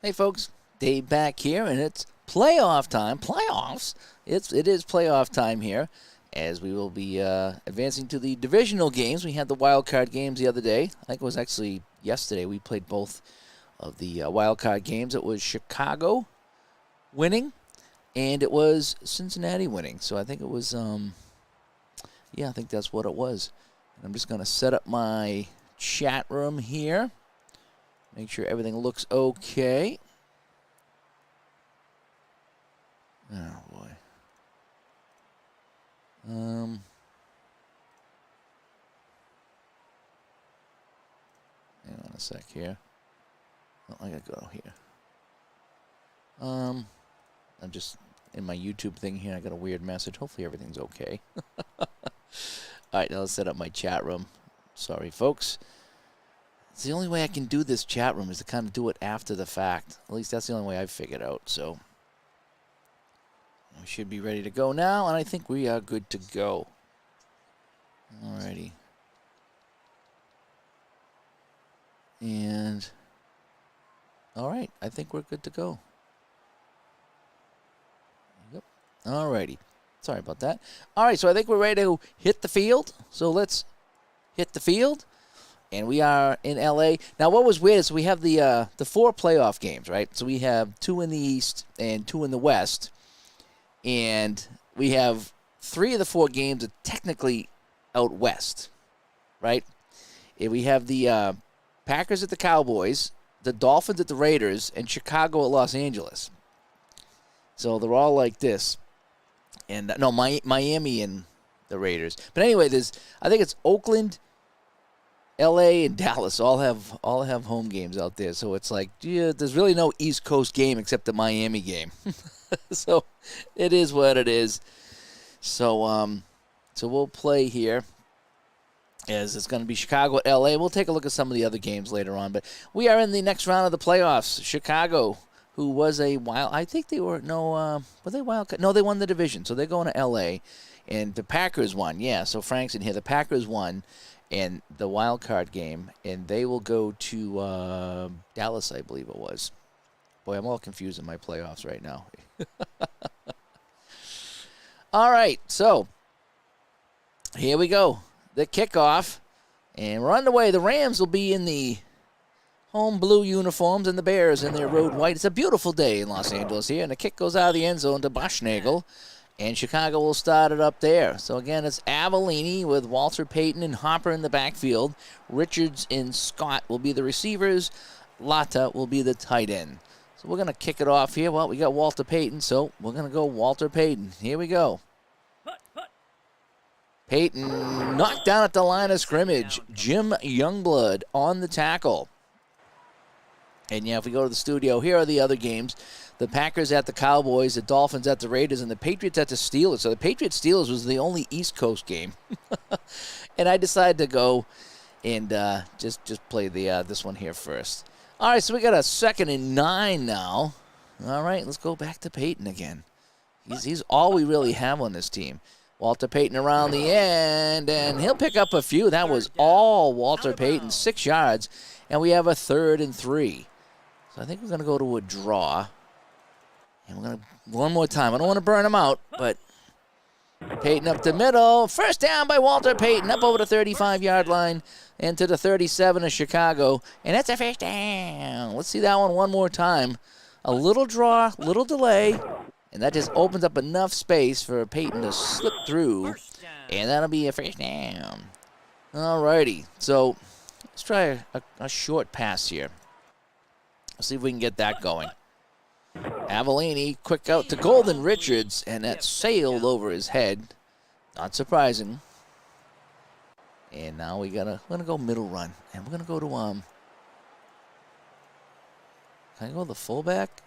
Hey folks, Dave back here, and it's playoff time. Playoffs. It is playoff time here, as we will be advancing to the divisional games. We had the Wildcard games the other day. I think it was actually yesterday. We played both of the Wildcard games. It was Chicago winning, and it was Cincinnati winning. So I think it was, I think that's what it was. And I'm just going to set up my chat room here. Make sure everything looks okay. Oh, boy. Hang on a sec here. Oh, I gotta go here. I'm just in my YouTube thing here. I got a weird message. Hopefully everything's okay. All right, now let's set up my chat room. Sorry, folks. It's the only way I can do this chat room is to kind of do it after the fact. At least that's the only way I've figured out. So we should be ready to go now, and I think we are good to go. Alrighty. And all right, I think we're good to go. Yep. Alrighty. Sorry about that. All right, so I think we're ready to hit the field. So let's hit the field. And we are in LA. Now, what was weird is we have the 4 playoff games, right? So we have 2 in the East and 2 in the West. And we have 3 of the 4 games are technically out West, right? And we have the Packers at the Cowboys, the Dolphins at the Raiders, and Chicago at Los Angeles. So they're all like this. And no, Miami and the Raiders. But anyway, I think it's Oakland, LA and Dallas all have home games out there, so it's like, yeah, there's really no East Coast game except the Miami game. So it is what it is. So we'll play here, as it's going to be Chicago at LA. We'll take a look at some of the other games later on, but we are in the next round of the playoffs. Chicago, who was a wild, I think they were were they wild? No, they won the division, so they're going to LA, and the Packers won. Yeah, so Frank's in here. The Packers won. And the wild card game, and they will go to Dallas, I believe it was. Boy, I'm all confused in my playoffs right now. All right, so here we go. The kickoff, and we're underway. The Rams will be in the home blue uniforms, and the Bears in their road white. It's a beautiful day in Los Angeles here, and the kick goes out of the end zone to Boschnagel. And Chicago will start it up there. So, again, it's Avellini with Walter Payton and Hopper in the backfield. Richards and Scott will be the receivers. Latta will be the tight end. So we're going to kick it off here. Well, we got Walter Payton, so we're going to go Walter Payton. Here we go. Payton knocked down at the line of scrimmage. Jim Youngblood on the tackle. And, yeah, if we go to the studio, here are the other games. The Packers at the Cowboys, the Dolphins at the Raiders, and the Patriots at the Steelers. So the Patriots-Steelers was the only East Coast game. And I decided to go and just play this one here first. All right, so we got a 2nd and 9 now. All right, let's go back to Payton again. He's all we really have on this team. Walter Payton around the end, and he'll pick up a few. That was all Walter Payton, 6 yards. And we have a 3rd and 3. So I think we're going to go to a draw. And we're going to, one more time. I don't want to burn him out, but Payton up the middle. First down by Walter Payton, up over the 35-yard line and to the 37 of Chicago. And that's a first down. Let's see that one more time. A little draw, little delay, and that just opens up enough space for Payton to slip through. And that'll be a first down. All righty. So let's try a short pass here. Let's see if we can get that going. Avellini, quick out to Golden Richards, and that sailed over his head. Not surprising. And now we're gonna go middle run, and we're gonna go to can I go to the fullback?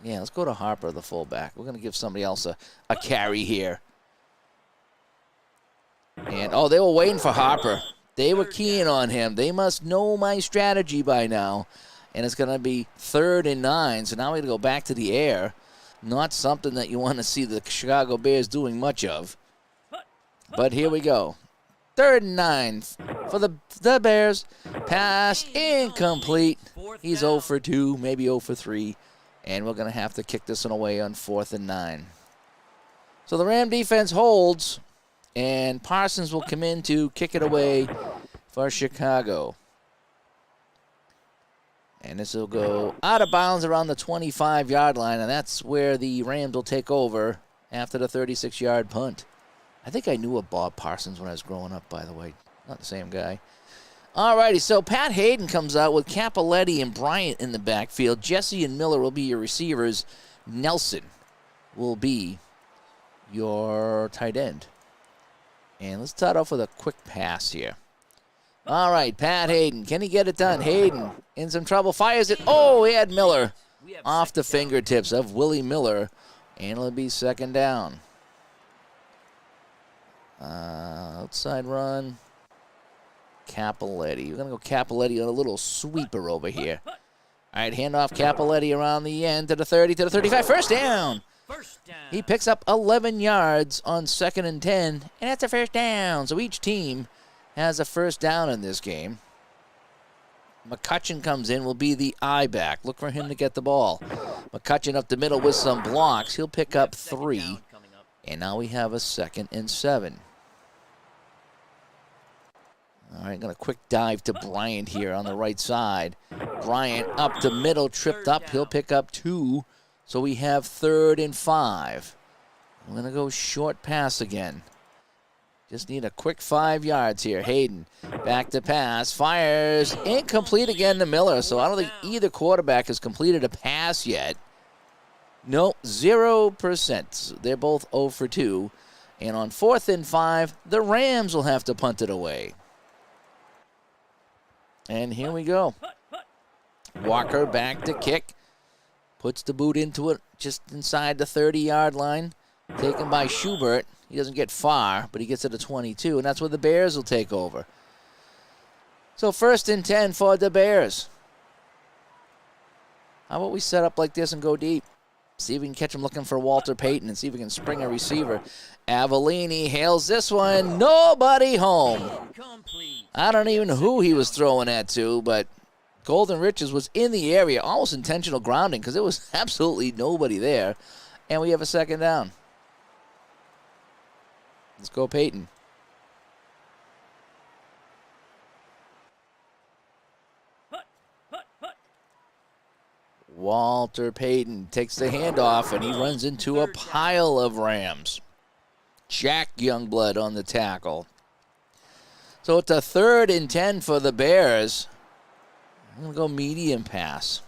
Yeah, let's go to Harper, the fullback. We're gonna give somebody else a carry here. And they were waiting for Harper. They were keying on him. They must know my strategy by now. And it's going to be 3rd and 9. So now we're going to go back to the air. Not something that you want to see the Chicago Bears doing much of. But here we go. 3rd and 9 for the Bears. Pass incomplete. He's 0 for 2, maybe 0 for 3. And we're going to have to kick this one away on 4th and 9. So the Ram defense holds, and Parsons will come in to kick it away for Chicago. And this will go out of bounds around the 25-yard line, and that's where the Rams will take over after the 36-yard punt. I think I knew a Bob Parsons when I was growing up, by the way. Not the same guy. All righty, so Pat Hayden comes out with Capoletti and Bryant in the backfield. Jesse and Miller will be your receivers. Nelson will be your tight end. And let's start off with a quick pass here. All right, Pat Hayden. Can he get it done? Hayden in some trouble. Fires it. Oh, he had Miller off the fingertips of Willie Miller. And it'll be 2nd down. Outside run. Capoletti. We're going to go Capoletti on a little sweeper over here. All right, handoff Capoletti around the end to the 30, to the 35. First down. He picks up 11 yards on 2nd and 10, and that's a first down. So each team has a first down in this game. McCutcheon comes in, will be the I-back. Look for him to get the ball. McCutcheon up the middle with some blocks. He'll pick up 3, and now we have a 2nd and 7. All right, going to quick dive to Bryant here on the right side. Bryant up the middle, tripped up. He'll pick up 2. So we have 3rd and 5. I'm going to go short pass again. Just need a quick 5 yards here. Hayden back to pass. Fires. Incomplete again to Miller. So I don't think either quarterback has completed a pass yet. No, 0%. They're both 0 for 2. And on 4th and 5, the Rams will have to punt it away. And here we go. Walker back to kick. Puts the boot into it just inside the 30-yard line. Taken by Schubert. He doesn't get far, but he gets to the 22, and that's where the Bears will take over. So 1st and 10 for the Bears. How about we set up like this and go deep? See if we can catch him looking for Walter Payton and see if we can spring a receiver. Avellini hails this one. Nobody home. I don't even know who he was throwing at to, but Golden Riches was in the area, almost intentional grounding because there was absolutely nobody there. And we have a 2nd down. Let's go Payton. Walter Payton takes the handoff, and he runs into a pile of Rams. Jack Youngblood on the tackle. So it's a 3rd and 10 for the Bears. I'm going to go medium pass.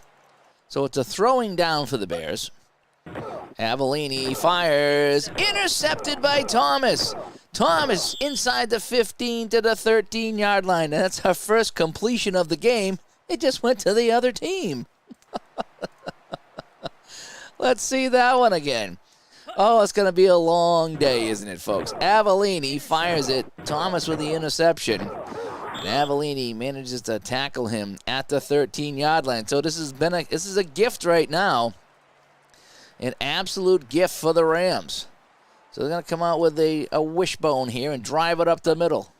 So it's a throwing down for the Bears. Avellini fires. Intercepted by Thomas. Thomas inside the 15 to the 13-yard line. And that's our first completion of the game. It just went to the other team. Let's see that one again. Oh, it's going to be a long day, isn't it, folks? Avellini fires it. Thomas with the interception. And Avellini manages to tackle him at the 13-yard line. So this is a gift right now. An absolute gift for the Rams. So they're going to come out with a wishbone here and drive it up the middle.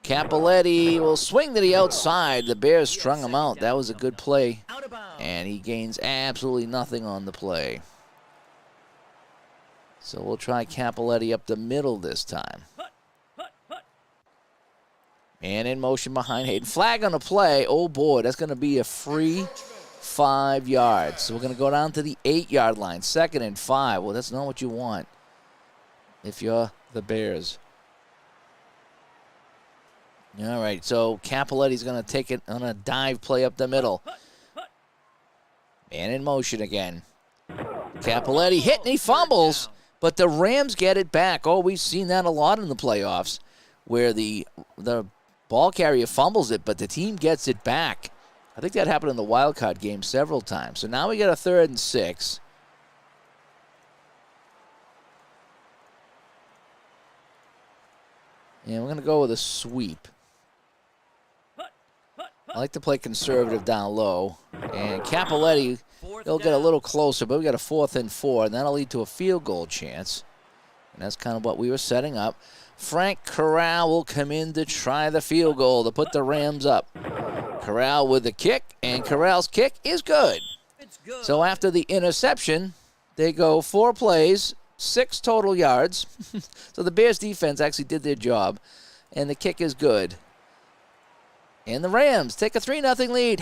Capoletti will swing to the outside. The Bears strung him out. That was a good play. And he gains absolutely nothing on the play. So we'll try Capoletti up the middle this time. And in motion behind Hayden. Flag on the play. Oh, boy, that's going to be a free 5 yards. So we're going to go down to the 8-yard line. 2nd and 5. Well, that's not what you want if you're the Bears. All right, so Capoletti's going to take it on a dive play up the middle. Man in motion again. Capoletti hit and he fumbles, but the Rams get it back. Oh, we've seen that a lot in the playoffs where the ball carrier fumbles it, but the team gets it back. I think that happened in the Wildcard game several times. So now we got a 3rd and 6. And we're going to go with a sweep. I like to play conservative down low. And Capoletti, he'll get a little closer, but we got a 4th and 4, and that'll lead to a field goal chance. And that's kind of what we were setting up. Frank Corral will come in to try the field goal to put the Rams up. Corral with the kick, and Corral's kick is good. So after the interception, they go 4 plays, 6 total yards. So the Bears defense actually did their job, and the kick is good. And the Rams take a 3-0 lead.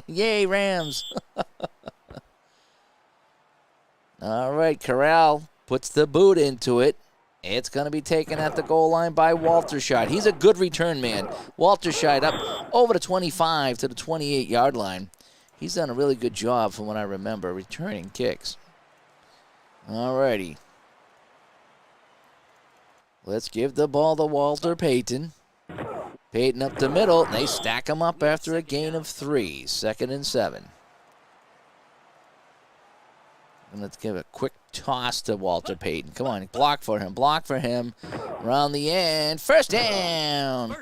Yay, Rams. All right, Corral puts the boot into it. It's going to be taken at the goal line by Walterscheid. He's a good return man. Walterscheid up over the 25 to the 28-yard line. He's done a really good job from what I remember, returning kicks. All righty. Let's give the ball to Walter Payton. Payton up the middle. They stack him up after a gain of 3. 2nd and 7. And let's give a quick toss to Walter Payton. Come on, block for him, block for him. Around the end, first down.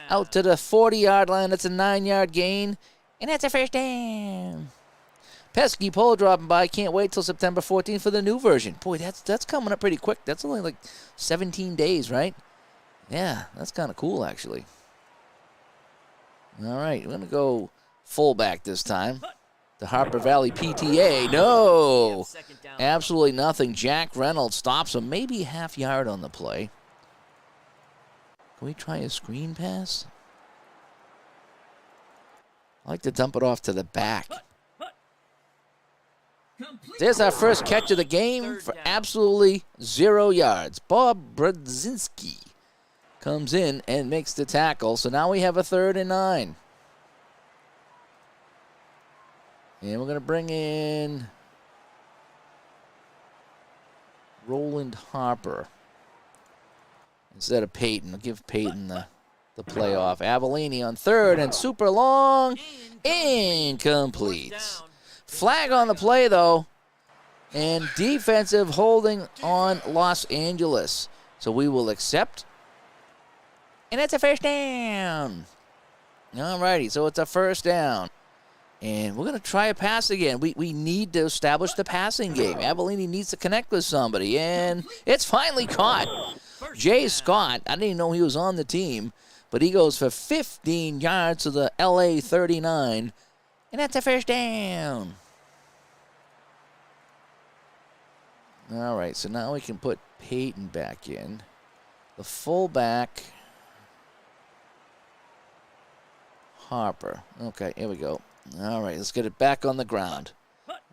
Out to the 40-yard line. That's a 9-yard gain, and that's a first down. Pesky Pole dropping by. Can't wait till September 14th for the new version. Boy, that's coming up pretty quick. That's only like 17 days, right? Yeah, that's kind of cool, actually. All right, we're going to go fullback this time. The Harper Valley PTA. No, absolutely nothing. Jack Reynolds stops him, maybe half yard on the play. Can we try a screen pass? I like to dump it off to the back. There's our first catch of the game for absolutely 0 yards. Bob Brodzinski comes in and makes the tackle. So now we have a 3rd and 9. And we're going to bring in Roland Harper instead of Payton. I'll give Payton the playoff. Avellini on 3rd and super long. Incomplete. Flag on the play, though. And defensive holding on Los Angeles. So we will accept. And it's a first down. All righty, so it's a first down. And we're going to try a pass again. We need to establish the passing game. Avellini needs to connect with somebody, and it's finally caught. Jay Scott, I didn't even know he was on the team, but he goes for 15 yards to the LA 39, and that's a first down. All right, so now we can put Payton back in. The fullback, Harper. Okay, here we go. All right, let's get it back on the ground.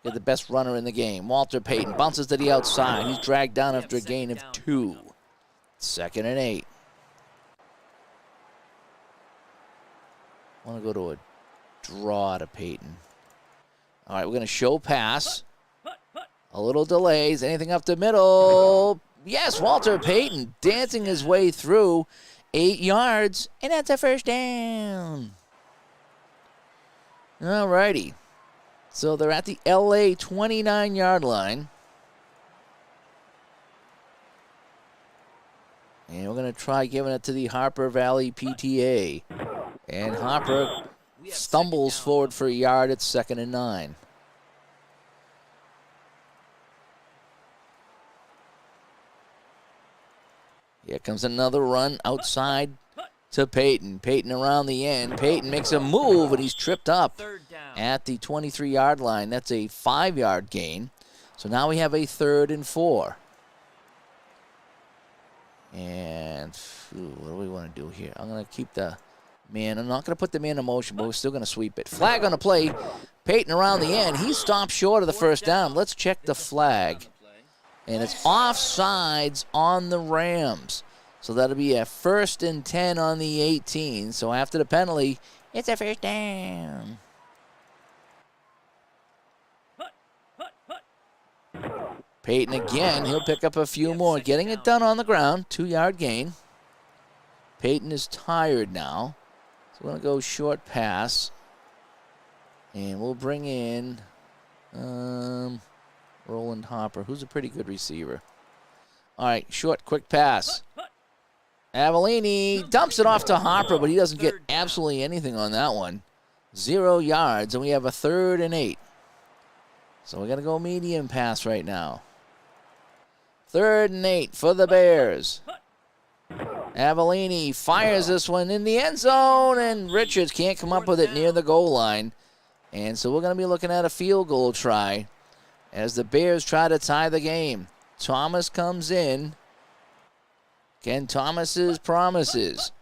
Get the best runner in the game. Walter Payton bounces to the outside. He's dragged down after a gain of 2. 2nd and 8. I want to go to a draw to Payton. All right, we're going to show pass. A little delays. Anything up the middle? Yes, Walter Payton dancing his way through 8 yards, and that's a first down. All righty. So they're at the LA 29-yard line. And we're going to try giving it to the Harper Valley PTA. And Harper stumbles forward for a yard at 2nd and 9. Here comes another run outside to Payton. Payton around the end. Payton makes a move, and he's tripped up at the 23-yard line. That's a 5-yard gain. So now we have a 3rd and 4. And what do we want to do here? I'm going to keep the man. I'm not going to put the man in motion, but we're still going to sweep it. Flag on the play. Payton around the end. He stopped short of the first down. Let's check the flag. And it's offsides on the Rams. So that'll be a 1st and 10 on the 18. So after the penalty, it's a first down. Payton again. He'll pick up a few more. Getting it done on the ground. 2-yard gain. Payton is tired now. So we're going to go short pass. And we'll bring in Roland Harper, who's a pretty good receiver. All right, short, quick pass. Avellini dumps it off to Harper, but he doesn't get absolutely anything on that one. 0 yards, and we have a 3rd and 8. So we're going to go medium pass right now. 3rd and 8 for the Bears. Avellini fires this one in the end zone, and Richards can't come up with it near the goal line. And so we're going to be looking at a field goal try as the Bears try to tie the game. Thomas comes in. Ken Thomas's promises.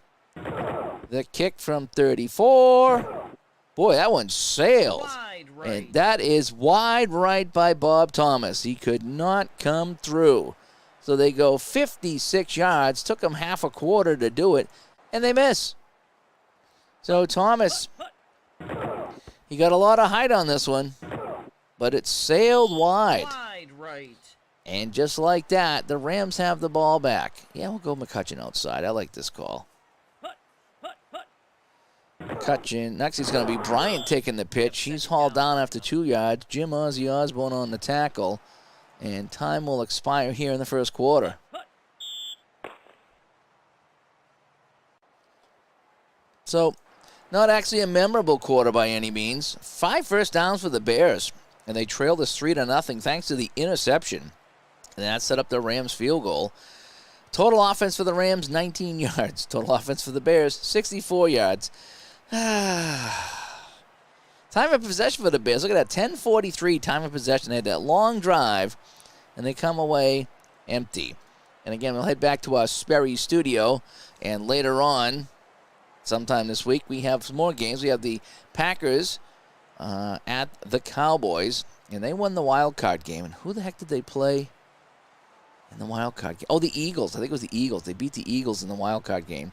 The kick from 34. Boy, that one sailed. And that is wide right by Bob Thomas. He could not come through. So they go 56 yards. Took them half a quarter to do it, and they miss. So Thomas, he got a lot of height on this one, but it sailed wide. And just like that, the Rams have the ball back. Yeah, we'll go McCutcheon outside. I like this call. McCutcheon. Next is going to be Bryant taking the pitch. He's hauled down after 2 yards. Jim Ozzy Osbourne on the tackle. And time will expire here in the first quarter. So, not actually a memorable quarter by any means. 5 first downs for the Bears. And they trailed us 3-0 thanks to the interception. And that set up the Rams field goal. Total offense for the Rams, 19 yards. Total offense for the Bears, 64 yards. Time of possession for the Bears. Look at that, 10:43 time of possession. They had that long drive, and they come away empty. And again, we'll head back to our Sperry studio, and later on, sometime this week, we have some more games. We have the Packers at the Cowboys, and they won the Wildcard game. And who the heck did they play in the Wildcard game? Oh, the Eagles. I think it was the Eagles. They beat the Eagles in the Wildcard game.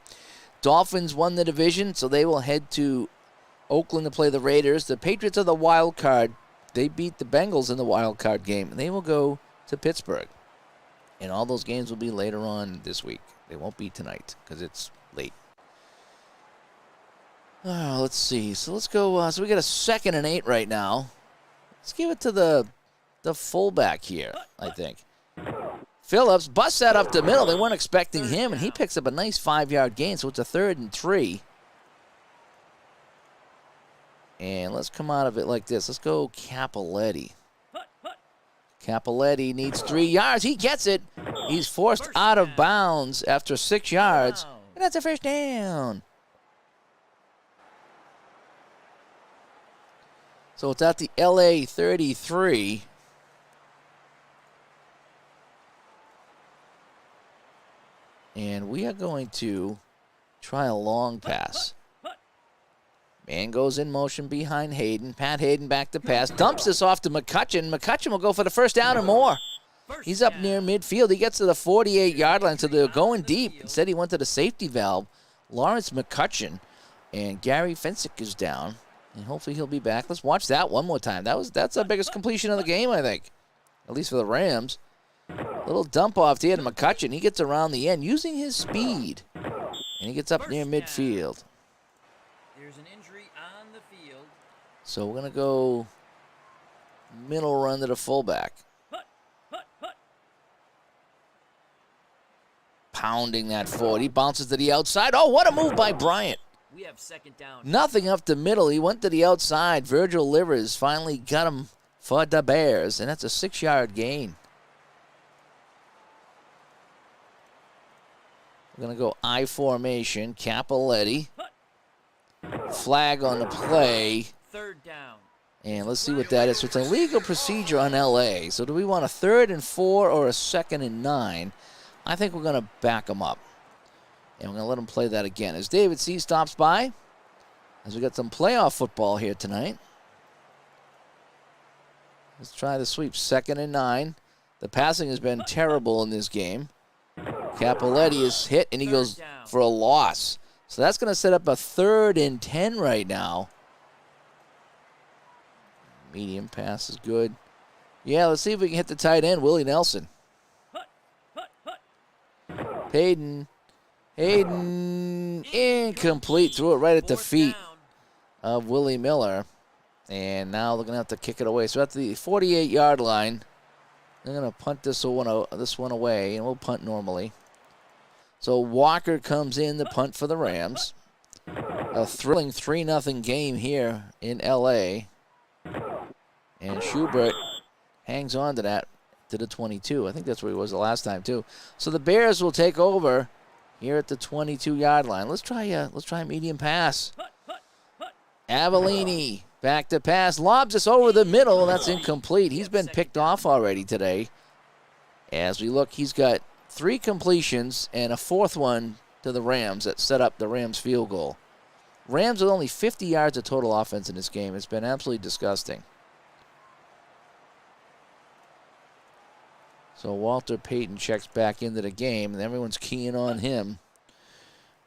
Dolphins won the division, so they will head to Oakland to play the Raiders. The Patriots are the wild card. They beat the Bengals in the wild card game, and they will go to Pittsburgh. And all those games will be later on this week. They won't be tonight because it's late. Let's see. So let's go. So we got a 2nd and 8 right now. Let's give it to the fullback here, I think. Phillips busts that up the middle. They weren't expecting him, and he picks up a nice 5-yard gain, so it's a 3rd and 3. And let's come out of it like this. Let's go Capoletti. Capoletti needs 3 yards. He gets it. He's forced out of bounds after 6 yards, and that's a first down. So it's at the LA 33. And we are going to try a long pass. Man goes in motion behind Hayden. Pat Hayden back to pass. Dumps this off to McCutcheon. McCutcheon will go for the first down and more. He's up near midfield. He gets to the 48-yard line, so they're going deep. Instead, he went to the safety valve. Lawrence McCutcheon. And Gary Fensick is down. And hopefully he'll be back. Let's watch that one more time. That's the biggest completion of the game, I think. At least for the Rams. Little dump off here to McCutcheon. He gets around the end using his speed. And he gets up near midfield. There's an injury on the field. So we're going to go middle run to the fullback. Pounding that forward. He bounces to the outside. Oh, what a move by Bryant. We have 2nd down. Nothing up the middle. He went to the outside. Virgil Livers finally got him for the Bears, and that's a 6-yard gain. We're going to go I formation. Capoletti. Flag on the play. 3rd down. And let's see what that is. So it's a legal procedure on LA. So do we want a 3rd and 4 or a 2nd and 9? I think we're going to back them up. And we're going to let them play that again. As David C. stops by, as we got some playoff football here tonight. Let's try the sweep. 2nd and 9. The passing has been terrible in this game. Capoletti is hit, and he goes for a loss. So that's going to set up a 3rd and 10 right now. Medium pass is good. Yeah, let's see if we can hit the tight end, Willie Nelson. Hayden, incomplete. Threw it right at the feet of Willie Miller. And now they're going to have to kick it away. So at the 48-yard line, they're going to punt this one away, and we'll punt normally. So Walker comes in to punt for the Rams. A thrilling 3-0 game here in L.A. And Schubert hangs on to that. to the 22. I think that's where he was the last time too. So the Bears will take over here at the 22-yard line. Let's try a medium pass. Avellini back to pass, lobs us over the middle. That's incomplete. He's been picked off already today. As we look, he's got 3 completions and a 4th one to the Rams that set up the Rams field goal. Rams with only 50 yards of total offense in this game. It's been absolutely disgusting. So Walter Payton checks back into the game, and everyone's keying on him.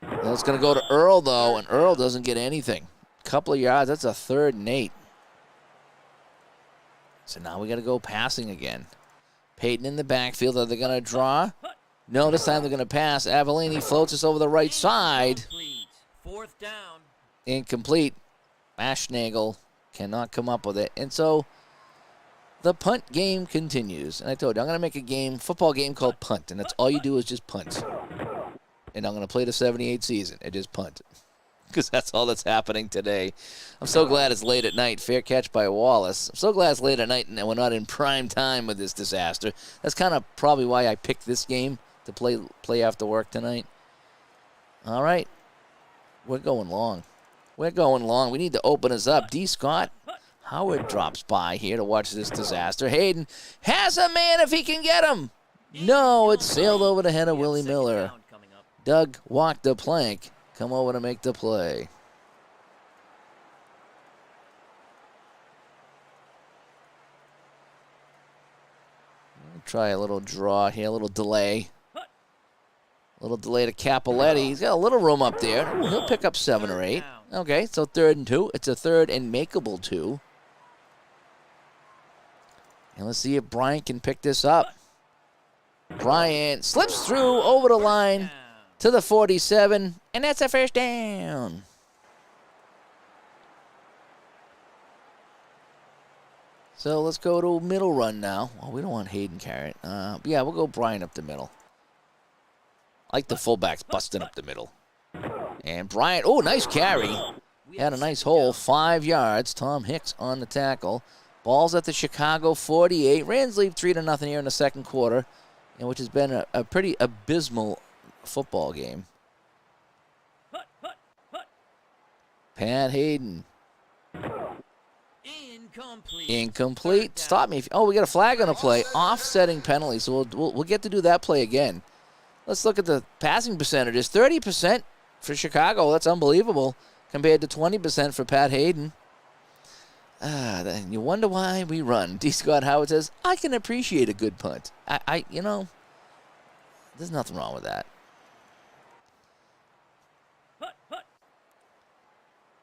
Well, it's going to go to Earl, though, and Earl doesn't get anything. Couple of yards. That's a 3rd and 8. So now we got to go passing again. Payton in the backfield. Are they going to draw? No, this time they're going to pass. Avellini floats us over the right side. 4th down. Incomplete. Mashnagel cannot come up with it. And so the punt game continues. And I told you, I'm going to make a football game called Punt. And that's all you do is just punt. And I'm going to play the 78 season. It is punt. Because that's all that's happening today. I'm so glad it's late at night. Fair catch by Wallace. I'm so glad it's late at night and we're not in prime time with this disaster. That's kind of probably why I picked this game to play after work tonight. All right. We're going long. We're going long. We need to open us up. D. Scott Howard drops by here to watch this disaster. Hayden has a man if he can get him. No, it sailed over the head of Willie Miller. Doug walked the plank. Come over to make the play. We'll try a little draw here, a little delay. A little delay to Capoletti. He's got a little room up there. Ooh, he'll pick up 7 or 8. Okay, so 3rd and 2. It's a 3rd and makeable 2. And let's see if Bryant can pick this up. Bryant slips through over the line to the 47, and that's a 1st down. So let's go to middle run now. Well, we don't want Hayden Carrot. Yeah, we'll go Bryant up the middle. I like the fullbacks busting up the middle. And Bryant, oh, nice carry. Had a nice hole, 5 yards. Tom Hicks on the tackle. Ball's at the Chicago 48. Rams lead 3-0 here in the second quarter, and which has been a pretty abysmal football game. Pat Hayden. Incomplete. Stop me. Oh, we got a flag on the play. Offsetting penalty, so we'll get to do that play again. Let's look at the passing percentages. 30% for Chicago. That's unbelievable compared to 20% for Pat Hayden. You wonder why we run. D. Scott Howard says, I can appreciate a good punt. You know, there's nothing wrong with that.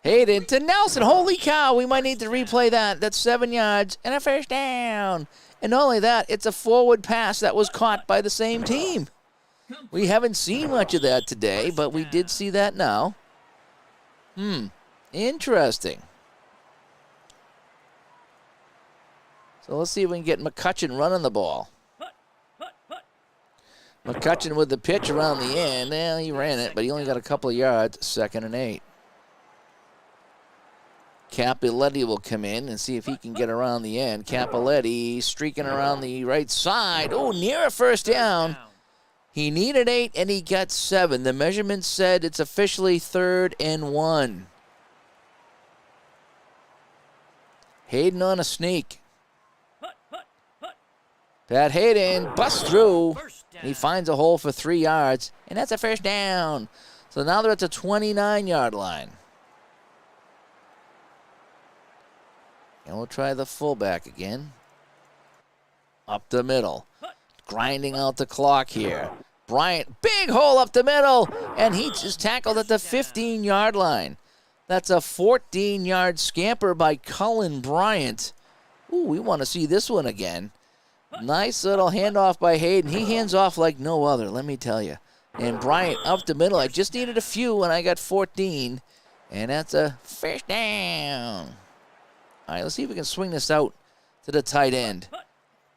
Hayden to Nelson. Holy cow, we might need to replay that. That's 7 yards and a 1st down. And not only that, it's a forward pass that was caught by the same team. We haven't seen much of that today, but we did see that now. Interesting. So let's see if we can get McCutcheon running the ball. McCutcheon with the pitch around the end. Well, he ran it, but he only got a couple of yards. 2nd and 8. Capoletti will come in and see if he can get around the end. Capoletti streaking around the right side. Oh, near a 1st down. He needed 8, and he got 7. The measurement said it's officially 3rd and 1. Hayden on a sneak. Pat Hayden busts through. He finds a hole for 3 yards, and that's a 1st down. So now they're at the 29-yard line. And we'll try the fullback again. Up the middle. Grinding out the clock here. Bryant, big hole up the middle, and he just tackled at the 15-yard line. That's a 14-yard scamper by Cullen Bryant. Ooh, we want to see this one again. Nice little handoff by Hayden. He hands off like no other, let me tell you. And Bryant up the middle. I just needed a few, and I got 14. And that's a 1st down. All right, let's see if we can swing this out to the tight end.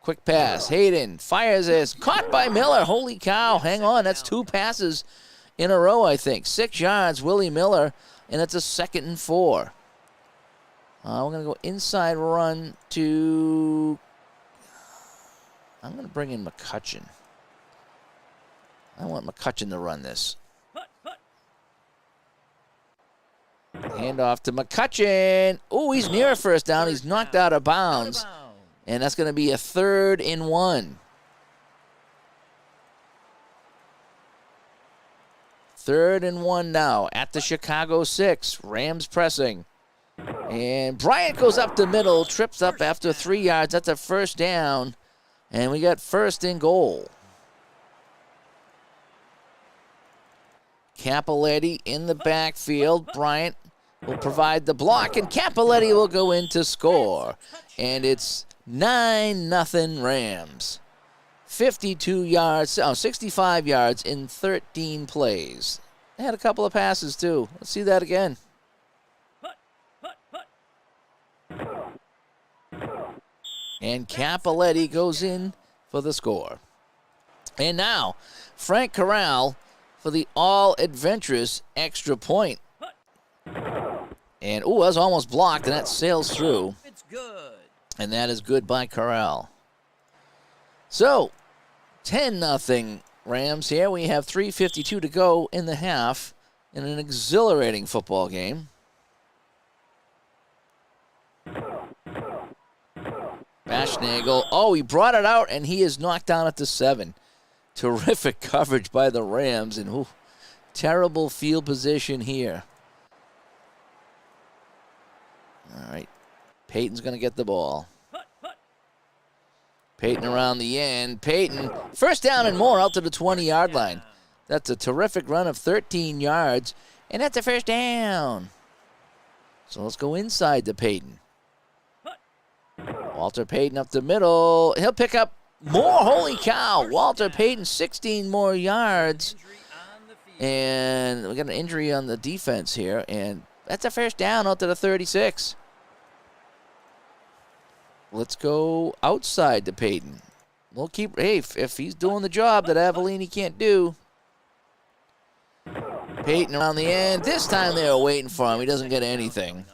Quick pass. Hayden fires this. Caught by Miller. Holy cow. Hang on. That's 2 passes in a row, I think. 6 yards, Willie Miller, and it's a 2nd and 4. We're going to go inside run to... I'm going to bring in McCutcheon. I want McCutcheon to run this. Hand off to McCutcheon. Oh, he's near a first down. He's knocked out of bounds. And that's going to be a 3rd and 1. 3rd and 1 now at the Chicago 6. Rams pressing. And Bryant goes up the middle, trips up after 3 yards. That's a first down. And we got 1st and goal. Cappelletti in the backfield. Bryant will provide the block, and Cappelletti will go in to score. And it's 9-0 Rams. 65 yards in 13 plays. They had a couple of passes, too. Let's see that again. And Cappelletti goes in for the score. And now, Frank Corral for the all-adventurous extra point. And, that was almost blocked, and that sails through. It's good. And that is good by Corral. So, 10-0 Rams here. We have 3:52 to go in the half in an exhilarating football game. Bashnagel. Oh, he brought it out, and he is knocked down at the 7. Terrific coverage by the Rams, and terrible field position here. All right. Peyton's going to get the ball. Peyton around the end. Peyton, first down and more out to the 20-yard line. That's a terrific run of 13 yards, and that's a first down. So let's go inside to Peyton. Walter Payton up the middle. He'll pick up more. Holy cow. Walter Payton, 16 more yards. And we got an injury on the defense here, and that's a first down out to the 36. Let's go outside to Payton. We'll keep, hey, if he's doing the job that Avellini can't do. Payton around the end. This time they were waiting for him. He doesn't get anything.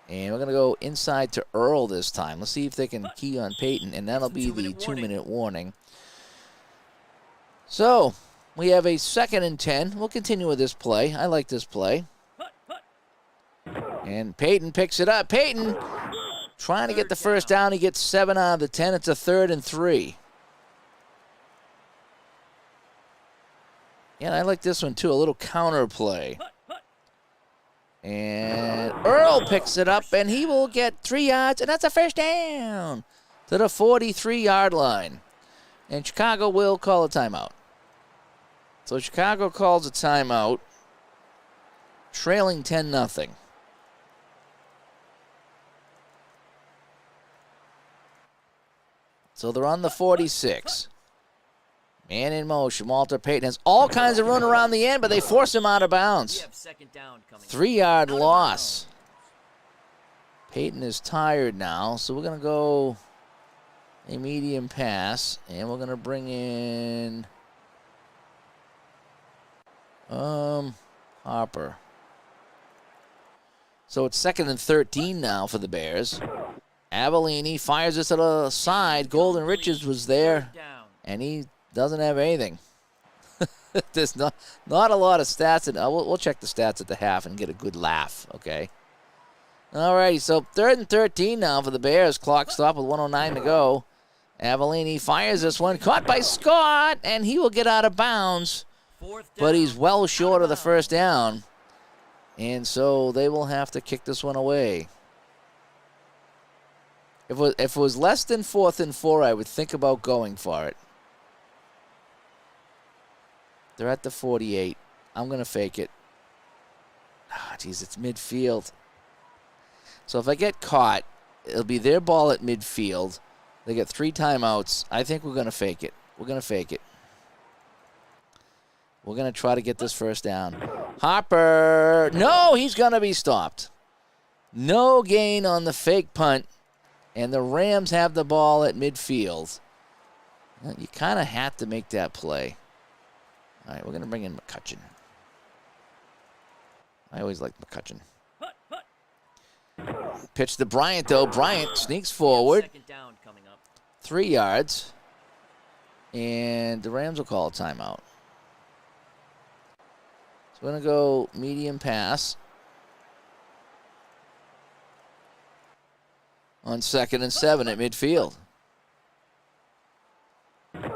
And we're going to go inside to Earl this time. Let's see if they can key on Payton, and that'll be the 2-minute warning. So, we have a 2nd and 10. We'll continue with this play. I like this play. And Payton picks it up. Payton trying to get the first down. He gets 7 out of the 10. It's a 3rd and 3. Yeah, I like this one, too. A little counter play. And Earl picks it up, and he will get 3 yards, and that's a first down to the 43-yard line. And Chicago will call a timeout. So Chicago calls a timeout, trailing 10-0. So they're on the 46. Man in motion. Walter Payton has all kinds of room around the end, but they force him out of bounds. 3-yard loss. Payton is tired now, so we're going to go a medium pass, and we're going to bring in Harper. So it's 2nd and 13 now for the Bears. Avellini fires this to the side. Golden Richards was there, and he doesn't have anything. There's not a lot of stats. We'll check the stats at the half and get a good laugh, okay? All righty, so 3rd and 13 now for the Bears. Clock stop with 1:09 to go. Avellini fires this one. Caught by Scott, and he will get out of bounds. But he's well short of the first down. And so they will have to kick this one away. If it was less than 4th and 4, I would think about going for it. They're at the 48. I'm going to fake it. Geez, it's midfield. So if I get caught, it'll be their ball at midfield. They get 3 timeouts. I think we're going to fake it. We're going to fake it. We're going to try to get this first down. Harper. No, he's going to be stopped. No gain on the fake punt. And the Rams have the ball at midfield. Well, you kind of have to make that play. All right, we're going to bring in McCutcheon. I always like McCutcheon. Pitch to Bryant, though. Bryant sneaks forward. Second down coming up. 3 yards. And the Rams will call a timeout. So we're going to go medium pass. On 2nd and 7 at midfield.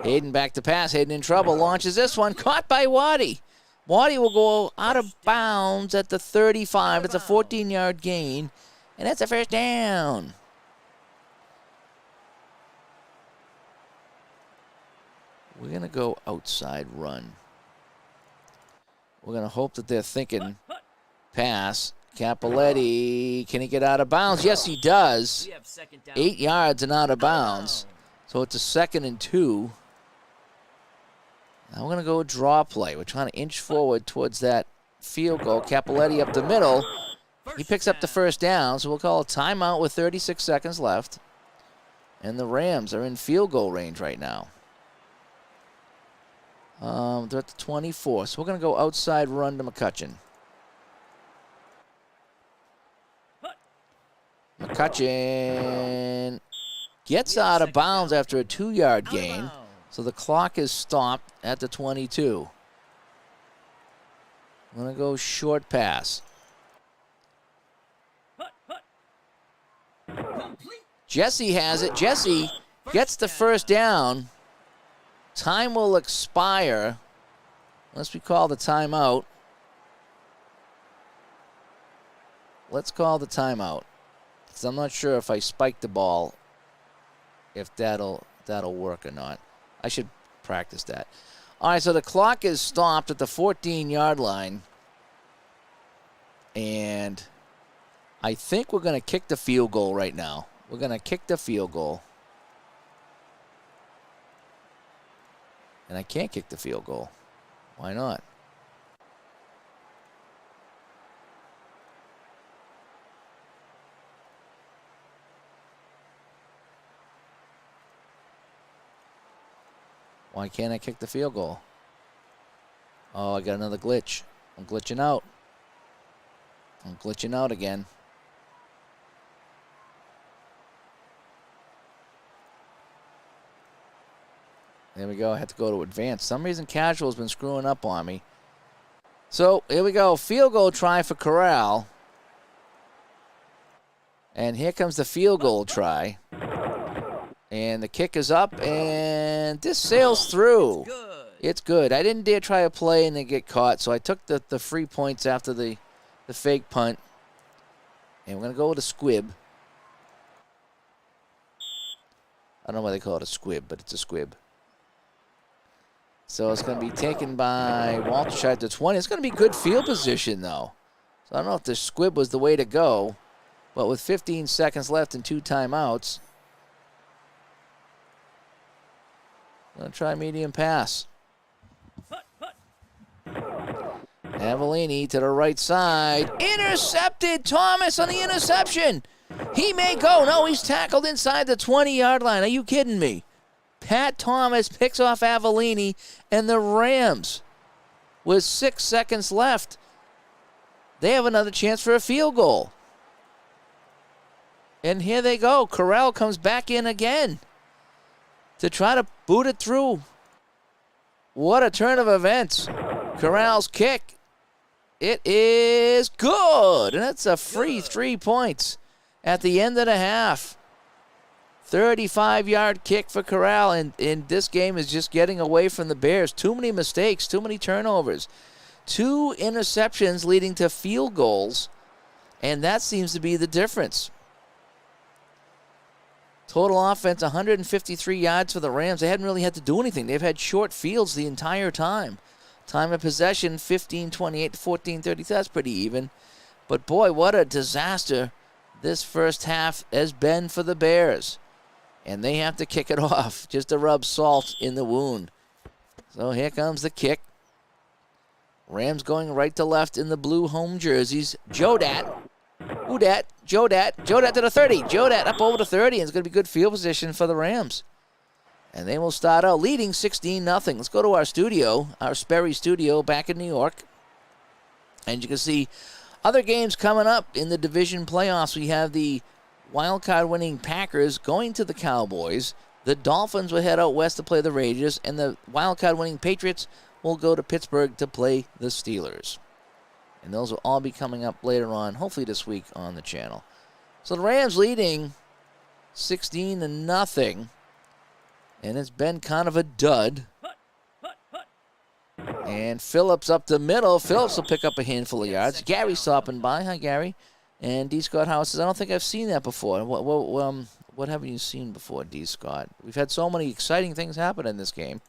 Hayden back to pass. Hayden in trouble. Launches this one. Caught by Waddy. Waddy will go out of bounds at the 35. It's a 14-yard gain. And that's a first down. We're going to go outside run. We're going to hope that they're thinking pass. Capoletti, can he get out of bounds? Yes, he does. We have second down. 8 yards and out of bounds. So it's a 2nd and 2. Now we're going to go draw play. We're trying to inch forward towards that field goal. Capoletti up the middle. He picks up the first down, so we'll call a timeout with 36 seconds left. And the Rams are in field goal range right now. They're at the 24, so we're going to go outside run to McCutcheon. McCutcheon gets out of bounds after a 2-yard gain, so the clock is stopped at the 22. I'm going to go short pass. Jesse has it. Jesse gets the first down. Time will expire unless we call the timeout. Let's call the timeout. I'm not sure if I spiked the ball, if that'll work or not. I should practice that. All right, so the clock is stopped at the 14-yard line. And I think we're going to kick the field goal right now. We're going to kick the field goal. And I can't kick the field goal. Why not? Why can't I kick the field goal? Oh, I got another glitch. I'm glitching out. I'm glitching out again. There we go. I had to go to advance. Some reason casual's been screwing up on me. So here we go. Field goal try for Corral. And here comes the field goal try. And the kick is up, and this sails through. It's good. I didn't dare try a play and then get caught, so I took the free points after the fake punt. And we're going to go with a squib. I don't know why they call it a squib, but it's a squib. So it's going to be taken by Walter at the 20. It's going to be good field position, though. So I don't know if the squib was the way to go, but with 15 seconds left and 2 timeouts, I'm going to try medium pass. Avellini to the right side. Intercepted. Thomas on the interception. He may go. No, he's tackled inside the 20-yard line. Are you kidding me? Pat Thomas picks off Avellini, and the Rams, with 6 seconds left, they have another chance for a field goal. And here they go. Corral comes back in again to try to boot it through. What a turn of events. Corral's kick. It is good. And that's a free 3 points at the end of the half. 35-yard kick for Corral. And this game is just getting away from the Bears. Too many mistakes, too many turnovers. 2 interceptions leading to field goals. And that seems to be the difference. Total offense, 153 yards for the Rams. They hadn't really had to do anything. They've had short fields the entire time. Time of possession, 15-28 to 14-30. That's pretty even. But, boy, what a disaster this first half has been for the Bears. And they have to kick it off just to rub salt in the wound. So here comes the kick. Rams going right to left in the blue home jerseys. Jodat. Jodat to the 30. Jodat up over the 30, and it's going to be good field position for the Rams. And they will start out leading 16-0. Let's go to our studio, our Sperry studio back in New York. And you can see Other games coming up in the division playoffs. We have the wildcard winning Packers going to the Cowboys. The Dolphins will head out west to play the Raiders, and the wildcard winning Patriots will go to Pittsburgh to play the Steelers. And those will all be coming up later on, hopefully this week on the channel. So the Rams leading 16-0, and it's been kind of a dud. And Phillips up the middle. Phillips will pick up a handful of yards. Gary stopping by. Hi, Gary. And D. Scott House says, I don't think I've seen that before. What haven't you seen before, D. Scott? We've had so many exciting things happen in this game.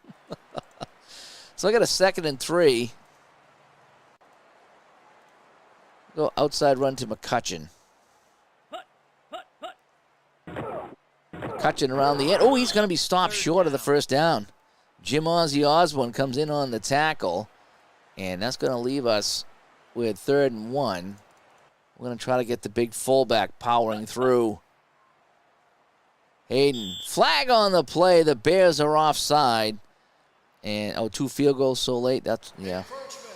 So I got a 2nd and 3. Go outside run to McCutcheon. McCutcheon around the end. Oh, he's going to be stopped short of the first down. Jim Ozzy Osbourne comes in on the tackle, and that's going to leave us with 3rd and 1. We're going to try to get the big fullback powering through. Hayden, flag on the play. The Bears are offside. And, 2 field goals so late. That's, yeah.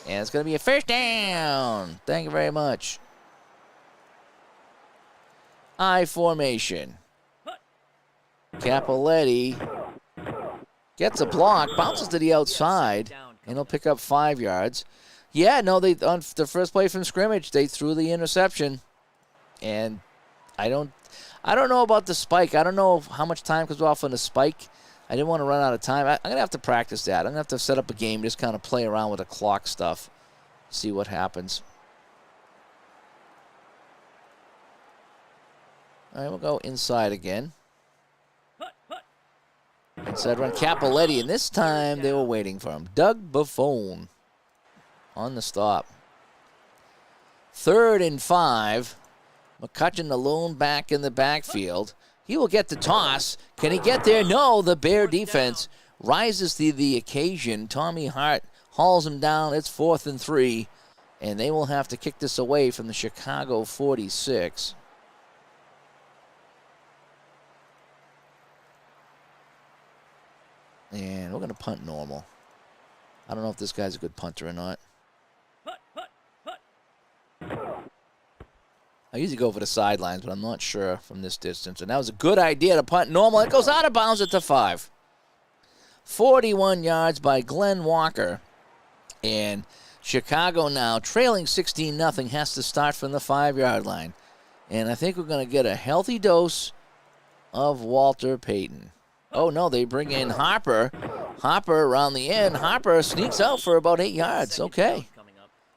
And it's going to be a first down. Thank you very much. I formation. Capoletti gets a block, bounces to the outside, and he'll pick up 5 yards. Yeah, no, they on the first play from scrimmage, they threw the interception. And I don't know about the spike. I don't know how much time comes off on the spike. I didn't want to run out of time. I'm going to have to practice that. I'm going to have to set up a game, just kind of play around with the clock stuff, see what happens. All right, we'll go inside again. Inside run, Capoletti, and this time they were waiting for him. Doug Buffone on the stop. 3rd and 5. McCutcheon alone back in the backfield. He will get the toss. Can he get there? No, the Bear defense rises to the occasion. Tommy Hart hauls him down. It's 4th and 3, and they will have to kick this away from the Chicago 46. And we're going to punt normal. I don't know if this guy's a good punter or not. I usually go for the sidelines, but I'm not sure from this distance. And that was a good idea to punt normal. It goes out of bounds at the 5. 41 yards by Glenn Walker. And Chicago now, trailing 16-0, has to start from the 5-yard line. And I think we're going to get a healthy dose of Walter Payton. Oh, no, they bring in Harper. Harper around the end. Harper sneaks out for about 8 yards. Okay.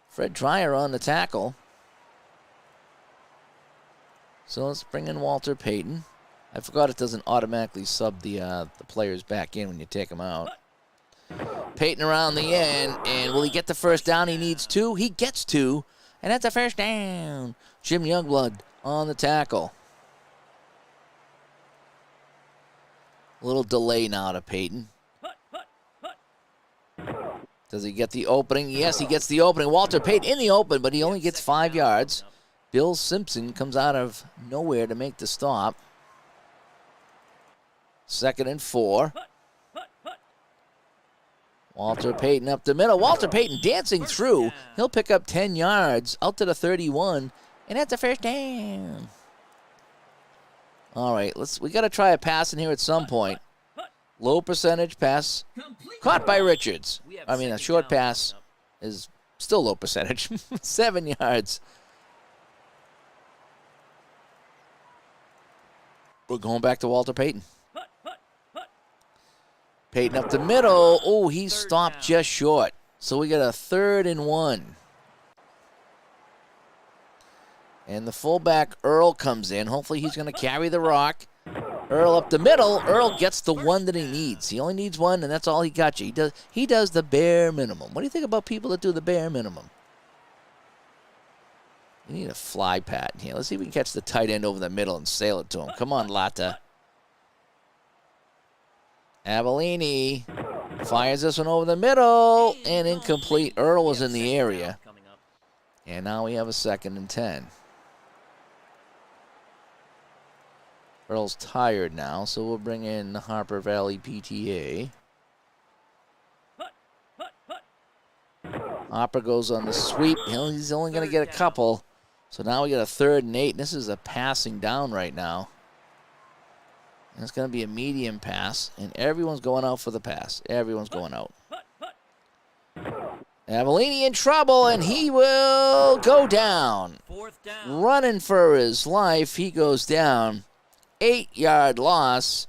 Fred Dreyer on the tackle. So let's bring in Walter Payton. I forgot it doesn't automatically sub the players back in when you take them out. Payton around the end, and will he get the first down? He needs 2. He gets 2, and that's a first down. Jim Youngblood on the tackle. A little delay now to Payton. Does he get the opening? Yes, he gets the opening. Walter Payton in the open, but he only gets 5 yards. Bill Simpson comes out of nowhere to make the stop. 2nd and 4. Walter Payton up the middle. Walter Payton dancing through. He'll pick up 10 yards out to the 31, and that's a first down. All right, we got to try a pass in here at some point. Low percentage pass. Caught by Richards. I mean, a short pass is still low percentage. 7 yards. We're going back to Walter Payton. Payton up the middle. Oh, he stopped just short. So we got a 3rd and 1. And the fullback, Earl, comes in. Hopefully he's going to carry the rock. Earl up the middle. Earl gets the one that he needs. He only needs 1, and that's all he got you. He does the bare minimum. What do you think about people that do the bare minimum? You need a fly pattern here. Let's see if we can catch the tight end over the middle and sail it to him. Come on, Latta. Avellini fires this one over the middle, and incomplete. Earl was in the area. And now we have a 2nd and 10. Earl's tired now, so we'll bring in the Harper Valley PTA. Harper goes on the sweep. He's only going to get a couple. So now we got a 3rd and 8. And this is a passing down right now. And it's going to be a medium pass. And everyone's going out for the pass. Everyone's going out. Avellini in trouble, and he will go down. 4th down. Running for his life, he goes down. 8-yard loss.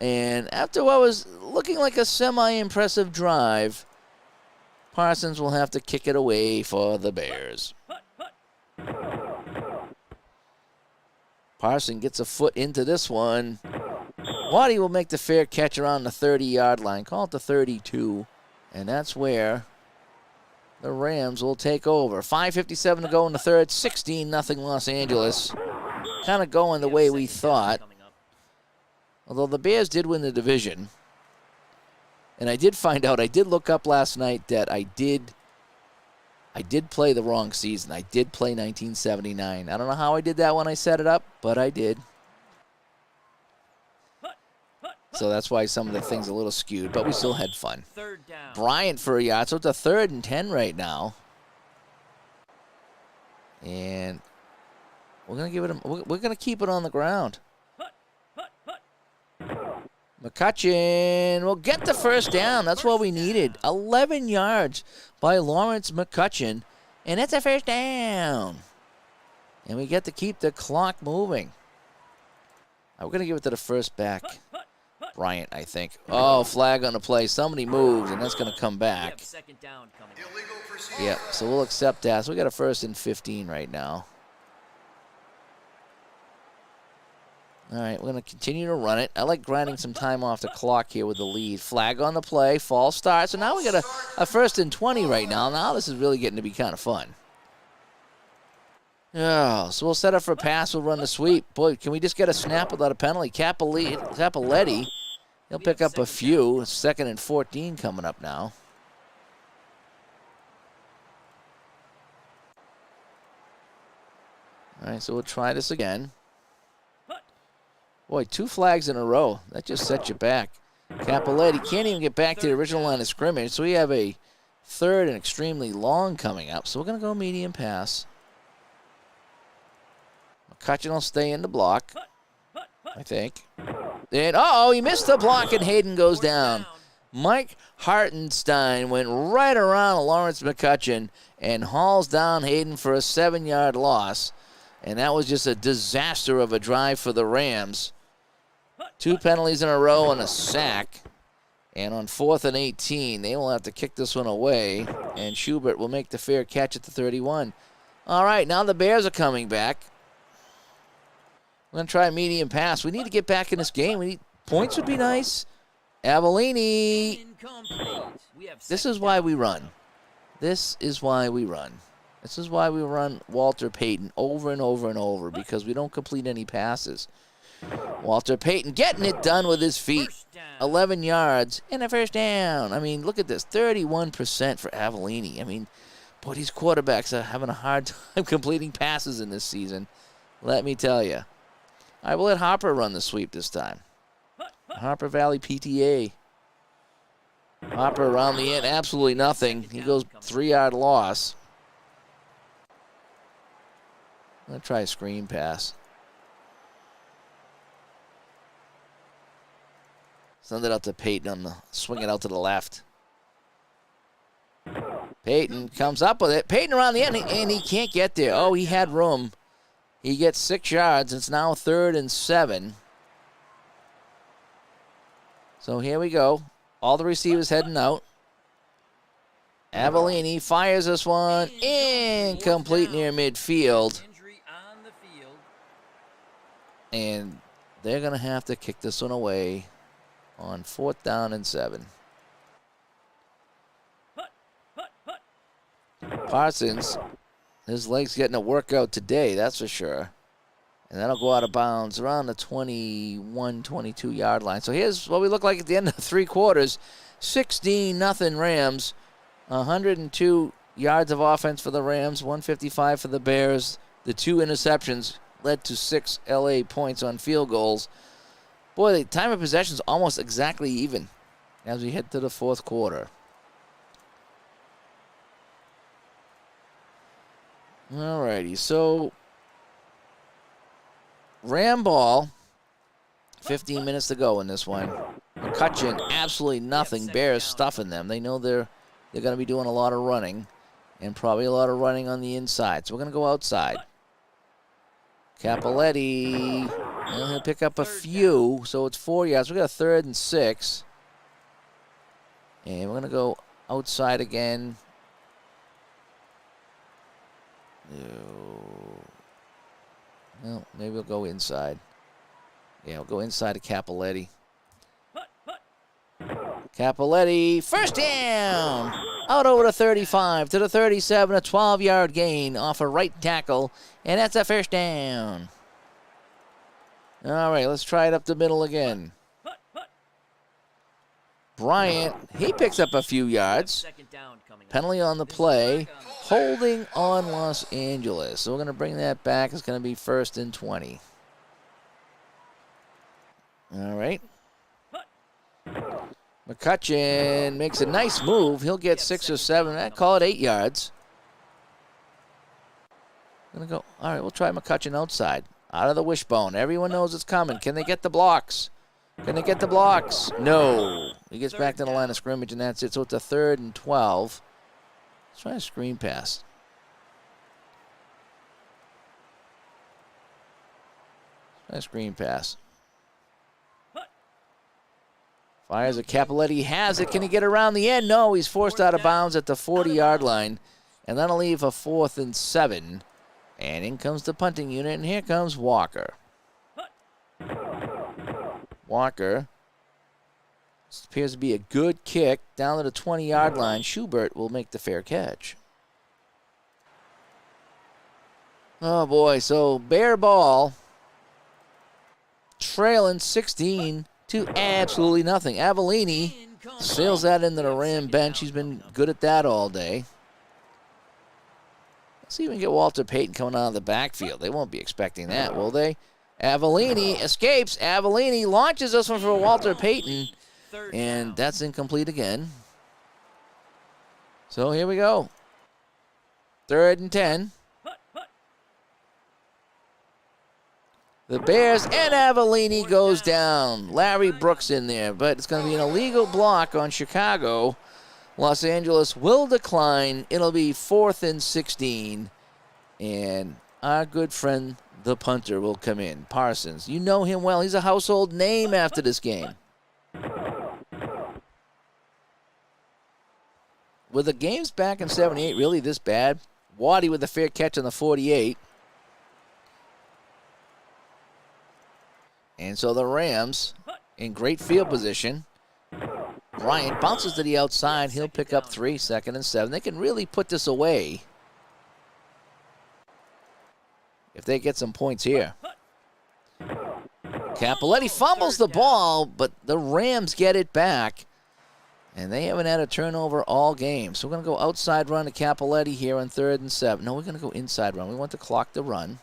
And after what was looking like a semi-impressive drive, Parsons will have to kick it away for the Bears. Parsons gets a foot into this one. Waddy will make the fair catch around the 30-yard line. Call it the 32. And that's where the Rams will take over. 5:57 to go in the third. 16-0 Los Angeles. Kind of going the way we thought. Although the Bears did win the division. And I did find out, I did look up last night that I did play the wrong season. I did play 1979. I don't know how I did that when I set it up, but I did. So that's why some of the things are a little skewed, but we still had fun. 3rd down. Bryant for a yard, so it's a 3rd and 10 right now. And we're gonna give it. We're gonna keep it on the ground. McCutcheon will get the 1st down. That's what we needed. 11 yards by Lawrence McCutcheon, and it's a 1st down. And we get to keep the clock moving. We're gonna give it to the first back. Bryant, I think. Oh, flag on the play. Somebody moves, and that's going to come back. 2nd down coming. Yeah, so we'll accept that. So we got a 1st and 15 right now. All right, we're going to continue to run it. I like grinding some time off the clock here with the lead. Flag on the play, false start. So now we got a 1st and 20 right now. Now this is really getting to be kind of fun. Oh, so we'll set up for a pass. We'll run the sweep. Boy, can we just get a snap without a penalty? Capoletti, he'll pick up a few. 2nd and 14 coming up now. All right, so we'll try this again. Boy, 2 flags in a row. That just sets you back. Capoletti can't even get back to the original line of scrimmage, so we have a 3rd and extremely long coming up. So we're going to go medium pass. McCutcheon will stay in the block, I think. And, he missed the block, and Hayden goes down. Mike Hartenstein went right around Lawrence McCutcheon and hauls down Hayden for a 7-yard loss. And that was just a disaster of a drive for the Rams. 2 penalties in a row and a sack. And on 4th and 18, they will have to kick this one away. And Schubert will make the fair catch at the 31. All right, now the Bears are coming back. We're going to try a medium pass. We need to get back in this game. Points would be nice. Avellini. This is why we run. This is why we run. This is why we run Walter Payton over and over and over, because we don't complete any passes. Walter Payton getting it done with his feet. 11 yards and a 1st down. I mean, look at this. 31% for Avellini. I mean, boy, these quarterbacks are having a hard time completing passes in this season. Let me tell you. I will let Harper run the sweep this time. Harper Valley PTA. Harper around the end, absolutely nothing. He goes 3-yard loss. I'm going to try a screen pass. Send it out to Payton swing it out to the left. Payton comes up with it. Payton around the end, and he can't get there. Oh, he had room. He gets 6 yards. It's now 3rd and 7. So here we go. All the receivers heading out. Avellini fires this one. Incomplete near midfield. And they're going to have to kick this one away on 4th down and 7. Parsons, his leg's getting a workout today, that's for sure. And that'll go out of bounds around the 21, 22-yard line. So here's what we look like at the end of 3 quarters. 16-0 Rams. 102 yards of offense for the Rams, 155 for the Bears. The 2 interceptions led to 6 LA points on field goals. Boy, the time of possession is almost exactly even as we head to the 4th quarter. All righty, so Ram ball. 15 minutes to go in this one. McCutcheon, absolutely nothing. Bears stuffing them. They know they're going to be doing a lot of running, and probably a lot of running on the inside. So we're going to go outside. Capoletti, well, he'll pick up a few, so it's 4 yards. We got a 3rd and 6. And we're going to go outside again. Well, maybe we'll go inside. Yeah, we'll go inside to Capoletti. Capoletti, first down! Out over the 35 to the 37, a 12-yard gain off a right tackle, and that's a first down. All right, let's try it up the middle again. Bryant, he picks up a few yards. Penalty on the play. Holding on Los Angeles. So we're going to bring that back. It's going to be 1st and 20. All right. McCutcheon makes a nice move. He'll get 6 or 7. I'd call it 8 yards. Gonna go. All right, we'll try McCutcheon outside. Out of the wishbone. Everyone knows it's coming. Can they get the blocks? Can they get the blocks? No. He gets back to the line of scrimmage, and that's it. So it's a 3rd and 12. Let's try a screen pass. Try a screen pass. Fires a Capoletti, has it. Can he get around the end? No, he's forced out of bounds at the 40-yard line. And that'll leave a 4th and 7. And in comes the punting unit, and here comes Walker. Walker. This appears to be a good kick down to the 20-yard line. Schubert will make the fair catch. Oh, boy. So, Bear ball. Trailing 16 to absolutely nothing. Avellini sails that into the Ram bench. He's been good at that all day. Let's see if we can get Walter Payton coming out of the backfield. They won't be expecting that, will they? Avellini escapes. Avellini launches this one for Walter Payton. And that's incomplete again. So here we go. 3rd and 10. The Bears and Avellini goes down. Larry Brooks in there, but it's going to be an illegal block on Chicago. Los Angeles will decline. It'll be 4th and 16. And our good friend, the punter, will come in. Parsons, you know him well. He's a household name after this game. Were the games back in 78 really this bad? Waddy with a fair catch on the 48. And so the Rams in great field position. Bryant bounces to the outside. He'll pick up 3, 2nd and 7. They can really put this away if they get some points here. Capoletti fumbles the ball, but the Rams get it back. And they haven't had a turnover all game. So we're going to go outside run to Capoletti here on 3rd and 7. No, we're going to go inside run. We want the clock to run.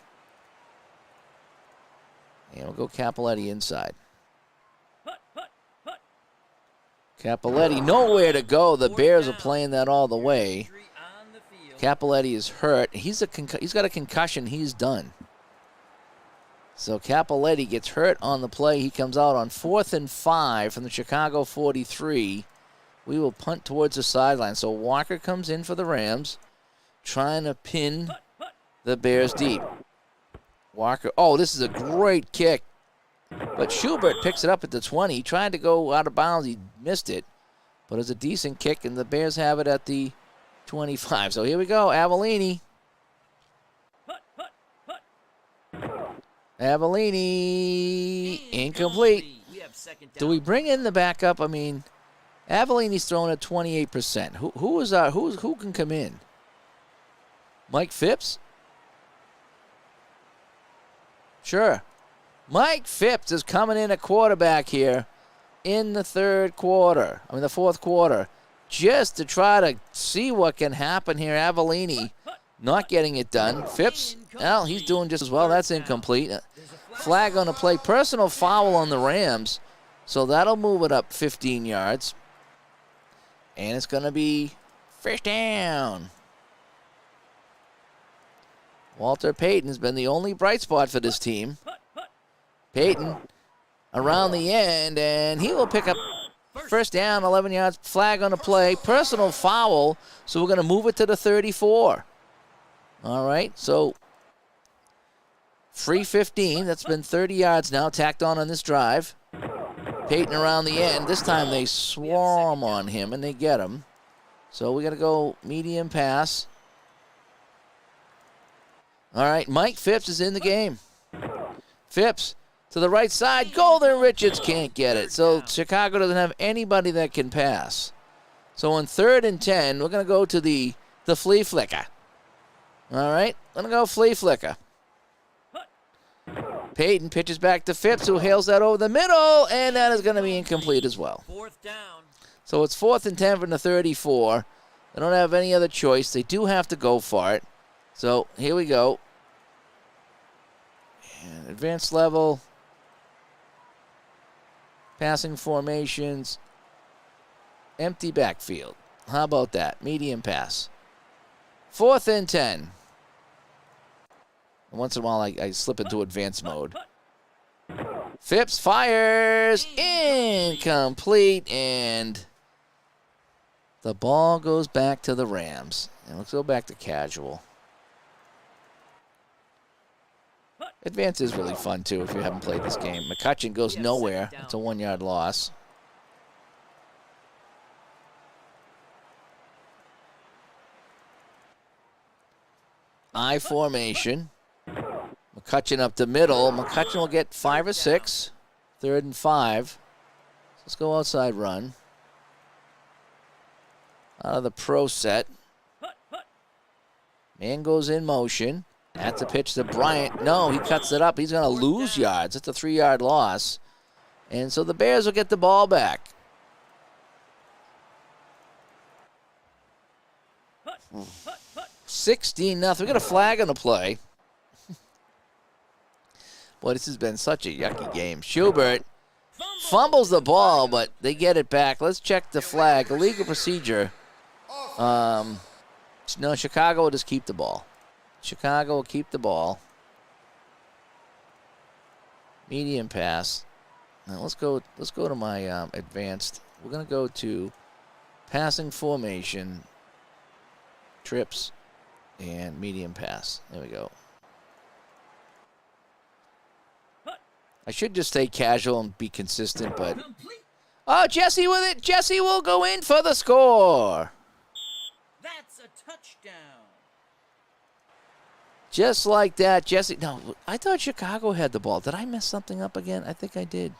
And we'll go Capoletti inside. Capoletti nowhere to go. The Bears are playing that all the way. Capoletti is hurt. He's got a concussion. He's done. So Capoletti gets hurt on the play. He comes out on 4th and 5 from the Chicago 43. We will punt towards the sideline. So Walker comes in for the Rams, trying to pin the Bears deep. Walker, oh, this is a great kick. But Schubert picks it up at the 20. He tried to go out of bounds. He missed it. But it's a decent kick, and the Bears have it at the 25. So here we go, Avellini. Avellini, incomplete. Do we bring in the backup? I mean, Avellini's thrown at 28%. Who can come in? Mike Phipps? Sure. Mike Phipps is coming in at quarterback here in the the fourth quarter, just to try to see what can happen here. Avellini not getting it done. Phipps, well, he's doing just as well. That's incomplete. Flag on the play. Personal foul on the Rams. So that'll move it up 15 yards. And it's going to be first down. Walter Payton has been the only bright spot for this team. Peyton around the end, and he will pick up first down, 11 yards, flag on the play, personal foul, so we're going to move it to the 34. All right, so free 15, that's been 30 yards now, tacked on this drive. Peyton around the end. This time they swarm on him, and they get him. So we got to go medium pass. All right, Mike Phipps is in the game. Phipps to the right side. Golden Richards can't get it. So Chicago doesn't have anybody that can pass. So on 3rd and 10, we're going to go to the flea flicker. All right, going to go flea flicker. Peyton pitches back to Phipps, who hails that over the middle, and that is going to be incomplete as well. 4th down. So it's 4th and 10 from the 34. They don't have any other choice. They do have to go for it. So here we go. And advanced level. Passing formations. Empty backfield. How about that? Medium pass. 4th and 10. Once in a while, I slip into advanced mode. Phipps fires. Incomplete. And the ball goes back to the Rams. And let's go back to casual. Advance is really fun, too, if you haven't played this game. McCutcheon goes nowhere. It's a 1-yard loss. I formation. McCutcheon up the middle. McCutcheon will get 5 or 6. 3rd and 5. Let's go outside run. Out of the pro set. Man goes in motion. That's a pitch to Bryant. No, he cuts it up. He's going to lose yards. It's a 3-yard loss. And so the Bears will get the ball back. Hmm. 16-0. We got a flag on the play. Boy, this has been such a yucky game. Schubert fumbles the ball, but they get it back. Let's check the flag. Illegal procedure. No, Chicago will just keep the ball. Chicago will keep the ball. Medium pass. Now let's go to my advanced. We're gonna go to passing formation, trips, and medium pass. There we go. I should just stay casual and be consistent, but Jesse with it. Jesse will go in for the score. That's a touchdown. Just like that, Jesse. No, I thought Chicago had the ball. Did I mess something up again? I think I did.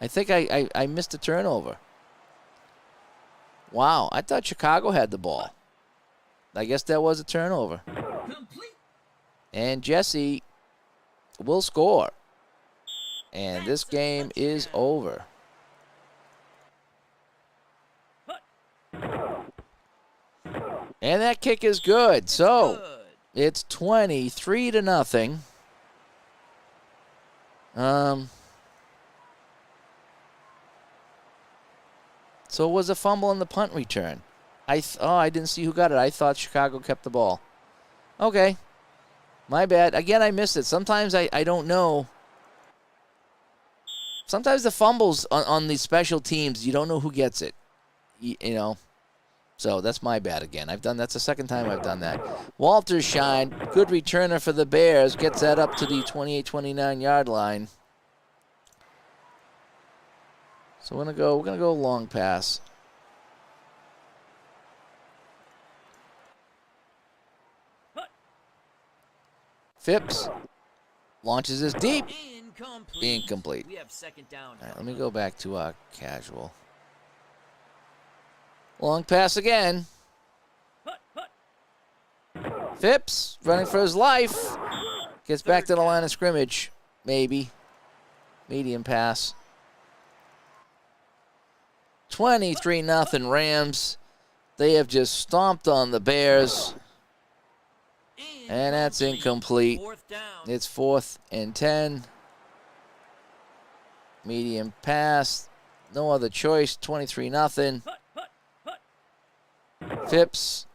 I think I missed a turnover. Wow, I thought Chicago had the ball. I guess that was a turnover. And Jesse will score. And this game is over. And that kick is good. So it's 23-0. So it was a fumble on the punt return. I didn't see who got it. I thought Chicago kept the ball. Okay. My bad. Again, I missed it. Sometimes I don't know. Sometimes the fumbles on these special teams, you don't know who gets it. You know. So that's my bad again. That's the second time I've done that. Walter Shine, good returner for the Bears, gets that up to the 28-29 yard line. So we're gonna go long pass. Phipps launches this deep. Incomplete. We have 2nd down. All right, let me go back to casual. Long pass again. Phipps running for his life. Gets back to the line of scrimmage. Maybe. Medium pass. 23-0 Rams. They have just stomped on the Bears. And that's incomplete. It's 4th and 10. Medium pass. No other choice. 23-0. Phipps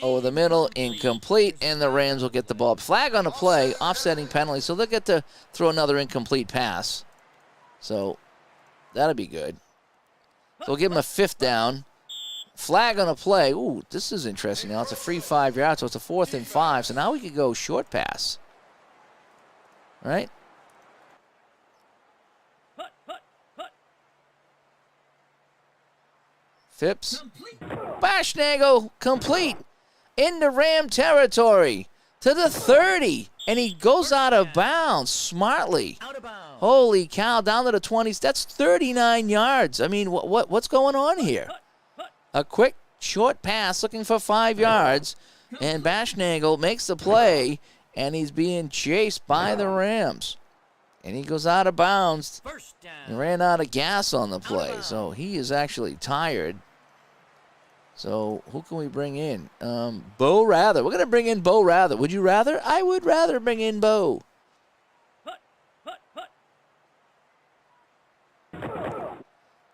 over the middle, incomplete, and the Rams will get the ball. Flag on the play, offsetting penalty, so they'll get to throw another incomplete pass. So that'll be good. So we'll give them a 5th down. Flag on a play. Ooh, this is interesting now. It's a free 5 yards, so it's a 4th and 5. So now we could go short pass. All right? Phipps. Bashnagel complete into Ram territory to the 30. And he goes out of bounds smartly. Out of bounds. Holy cow, down to the 20s. That's 39 yards. I mean, what's going on here? A quick, short pass looking for 5 yards. And Bashnagel makes the play, and he's being chased by the Rams. And he goes out of bounds. First down. He ran out of gas on the play, so he is actually tired. So who can we bring in? Bo Rather. We're going to bring in Bo Rather. Would you rather? I would rather bring in Bo.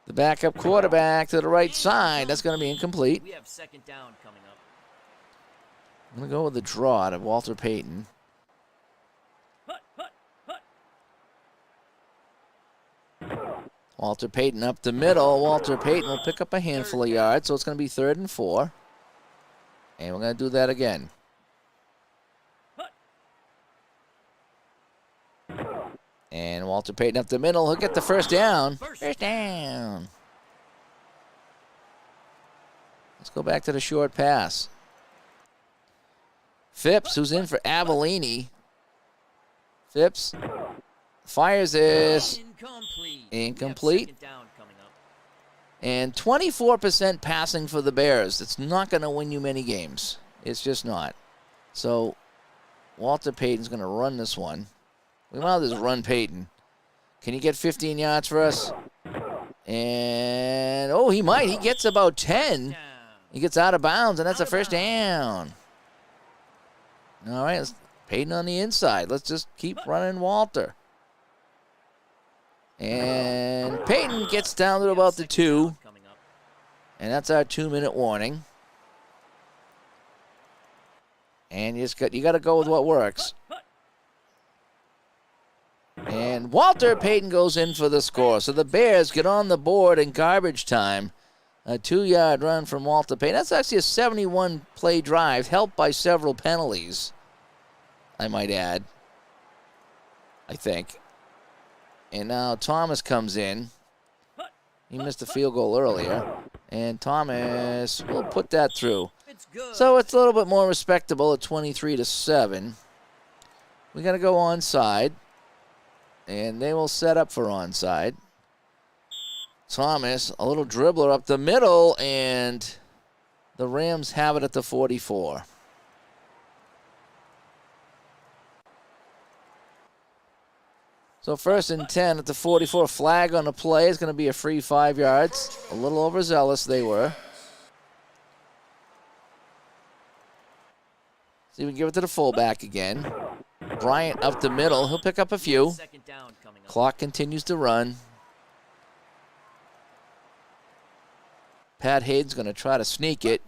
The backup quarterback to the right side. That's going to be incomplete. We have 2nd down coming up. I'm going to go with the draw to Walter Payton. Walter Payton up the middle. Walter Payton will pick up a handful of yards, so it's going to be 3rd and 4. And we're going to do that again. And Walter Payton up the middle. He'll get the 1st down. 1st down. Let's go back to the short pass. Phipps, who's in for Avellini. Phipps fires this. Incomplete. 2nd down coming up. And 24% passing for the Bears. It's not going to win you many games. It's just not. So Walter Payton's going to run this one. We might as well just run Payton. Can he get 15 yards for us? And, oh, he might. He gets about 10. He gets out of bounds, and that's a 1st down. All right, Payton on the inside. Let's just keep running Walter. And Payton gets down to about the 2. And that's our 2-minute warning. And you got to go with what works. And Walter Payton goes in for the score. So the Bears get on the board in garbage time. A 2-yard run from Walter Payton. That's actually a 71-play drive, helped by several penalties, I might add, I think. And now Thomas comes in. He missed a field goal earlier. And Thomas will put that through. So it's a little bit more respectable at 23-7. We got to go onside. And they will set up for onside. Thomas, a little dribbler up the middle, and the Rams have it at the 44. So 1st and 10 at the 44. Flag on the play is going to be a free 5 yards. A little overzealous they were. See if we can give it to the fullback again. Bryant up the middle. He'll pick up a few. 2nd down coming up. Clock continues to run. Pat Hayden's going to try to sneak it.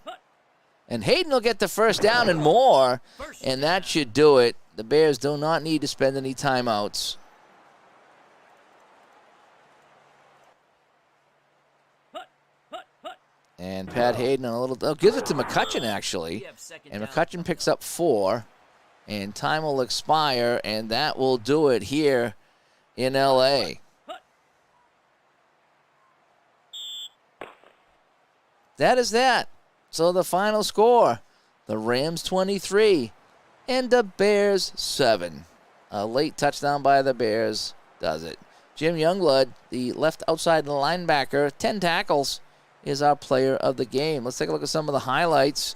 And Hayden will get the 1st down and more. And that should do it. The Bears do not need to spend any timeouts. And Pat Hayden on a little, gives it to McCutcheon actually. And McCutcheon picks up 4. And time will expire, and that will do it here in L.A. That is that. So the final score, the Rams 23 and the Bears 7. A late touchdown by the Bears does it. Jim Youngblood, the left outside linebacker, 10 tackles, is our player of the game. Let's take a look at some of the highlights.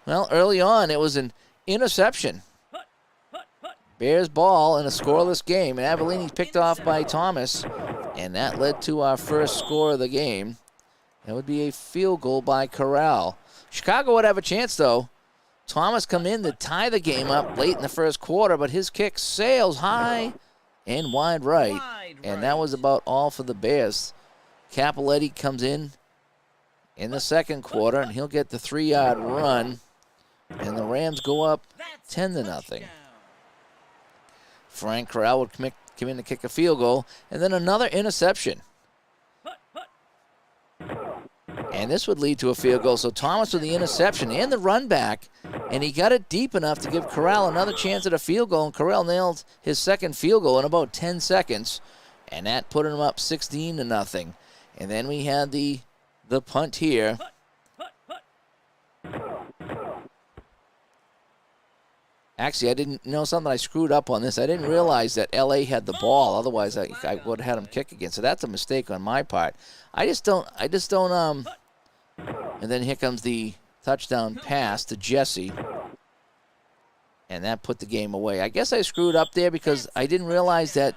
Well, early on, it was an interception. Bears ball in a scoreless game, and Avellini picked off by Thomas, and that led to our first score of the game. That would be a field goal by Corral. Chicago would have a chance, though. Thomas come in to tie the game up late in the first quarter, but his kick sails high and wide right, and that was about all for the Bears. Capoletti comes in the second quarter, and he'll get the 3-yard run And the Rams go up 10-0. Frank Corral would come in to kick a field goal, and then another interception. And this would lead to a field goal. So Thomas with the interception and the run back, and he got it deep enough to give Corral another chance at a field goal, and Corral nailed his second field goal in about 10 seconds, and that put him up 16-0. And then we had the punt here. Actually, I didn't know something. I screwed up on this. I didn't realize that L.A. had the ball. Otherwise, I would have had him kick again. So that's a mistake on my part. I just don't. And then here comes the touchdown pass to Jesse, and that put the game away. I guess I screwed up there because I didn't realize that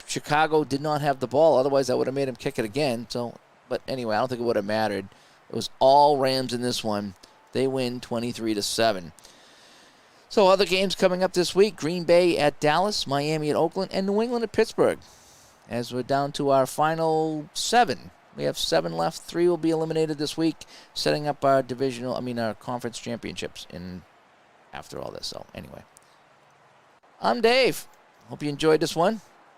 Chicago did not have the ball. Otherwise, I would have made him kick it again. So, but anyway, I don't think it would have mattered. It was all Rams in this one. They win 23-7. So other games coming up this week: Green Bay at Dallas, Miami at Oakland, and New England at Pittsburgh. As we're down to our final 7. We have 7 left. 3 will be eliminated this week, setting up our our conference championships after all this. So anyway, I'm Dave. Hope you enjoyed this one.